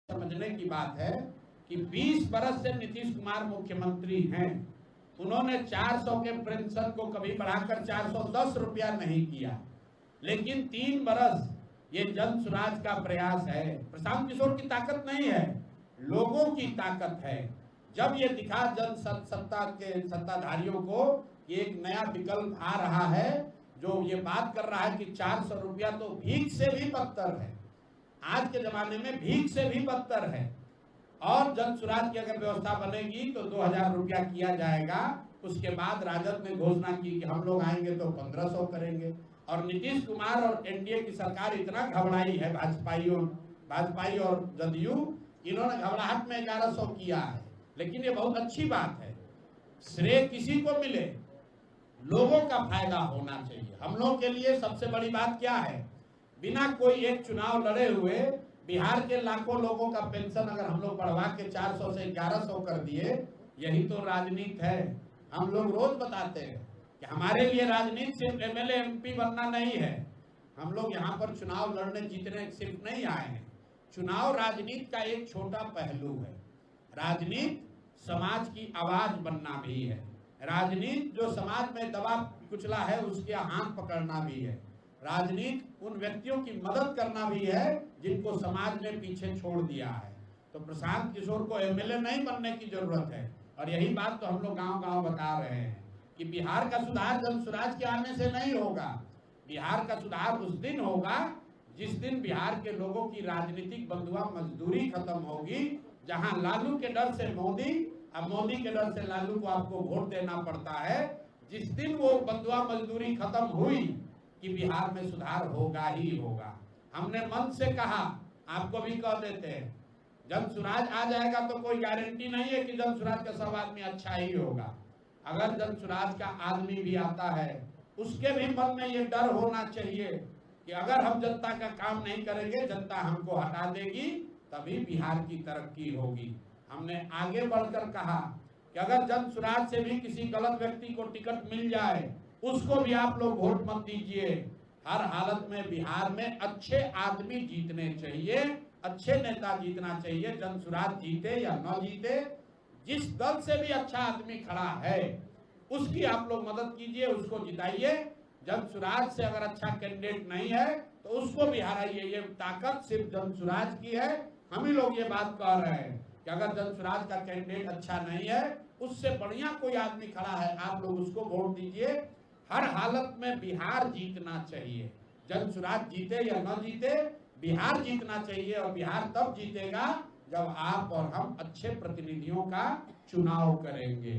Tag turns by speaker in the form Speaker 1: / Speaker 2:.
Speaker 1: समझने की बात है कि 20 बरस से नीतीश कुमार मुख्यमंत्री हैं। उन्होंने 400 के पेंशन को कभी बढ़ाकर 410 रुपया नहीं किया, लेकिन 3 बरस ये जन स्वराज का प्रयास है। प्रशांत किशोर की ताकत नहीं है, लोगों की ताकत है। जब ये दिखा जन सत्ता के सत्ताधारियों को कि एक नया विकल्प आ रहा है जो ये बात कर रहा है कि 400 रुपया तो भीख से भी बदतर है, आज के जमाने में भीख से भी बदतर है, और जन स्वराज की अगर व्यवस्था बनेगी तो 2000 रुपया किया जाएगा। उसके बाद राजद ने घोषणा की कि हम लोग आएंगे तो 1500 करेंगे। और नीतीश कुमार और एनडीए की सरकार इतना घबराई है, भाजपाई और जदयू, इन्होंने घबराहट में 1100 किया है। लेकिन ये बहुत अच्छी बात है, श्रेय किसी को मिले, लोगों का फायदा होना चाहिए। हम लोग के लिए सबसे बड़ी बात क्या है, बिना कोई एक चुनाव लड़े हुए बिहार के लाखों लोगों का पेंशन अगर हम लोग बढ़वा के 400 से 1100 कर दिए, यही तो राजनीति है। हम लोग रोज बताते हैं कि हमारे लिए राजनीति सिर्फ एमएलए एमपी बनना नहीं है। हम लोग यहाँ पर चुनाव लड़ने जीतने सिर्फ नहीं आए हैं। चुनाव राजनीति का एक छोटा पहलू है। राजनीति समाज की आवाज बनना भी है। राजनीति जो समाज में दबा कुचला है उसके हाथ पकड़ना भी है। राजनीति उन व्यक्तियों की मदद करना भी है जिनको समाज ने पीछे छोड़ दिया है। तो प्रशांत किशोर को एमएलए नहीं बनने की जरूरत है। और यही बात तो हम लोग गांव-गांव बता रहे हैं कि बिहार का सुधार जन स्वराज के आने से नहीं होगा। बिहार का सुधार उस दिन होगा जिस दिन बिहार के लोगों की राजनीतिक बंधुआ मजदूरी खत्म होगी। जहां लालू के डर से मोदी, अब मोदी के डर से लालू को आपको वोट देना पड़ता है। जिस दिन वो बंधुआ मजदूरी खत्म हुई कि बिहार में सुधार होगा ही होगा। हमने मन से कहा, आपको भी कह देते हैं, जन स्वराज आ जाएगा तो कोई गारंटी नहीं है कि जन स्वराज का सब आदमी अच्छा ही होगा। अगर जन स्वराज का आदमी भी आता है, उसके भी मन में ये डर होना चाहिए कि अगर हम जनता का काम नहीं करेंगे, जनता हमको हटा देगी, तभी बिहार की तरक्की होगी। हमने आगे बढ़कर कहा कि अगर जन स्वराज से भी किसी गलत व्यक्ति को टिकट मिल जाए, उसको भी आप लोग वोट मत दीजिए। हर हालत में बिहार में अच्छे आदमी जीतने चाहिए, अच्छे नेता जीतना चाहिए। जन स्वराज जीते या न जीते, जिस दल से भी अच्छा आदमी खड़ा है उसकी आप लोग मदद कीजिए, उसको जिताइए। जन स्वराज से अगर अच्छा कैंडिडेट नहीं है तो उसको भी हराइए। ये ताकत सिर्फ जन स्वराज की है। हम ही लोग ये बात कह रहे हैं कि अगर जन स्वराज का कैंडिडेट अच्छा नहीं है, उससे बढ़िया कोई आदमी खड़ा है, आप लोग उसको वोट दीजिए। हर हालत में बिहार जीतना चाहिए। जन स्वराज जीते या न जीते, बिहार जीतना चाहिए। और बिहार तब जीतेगा जब आप और हम अच्छे प्रतिनिधियों का चुनाव करेंगे।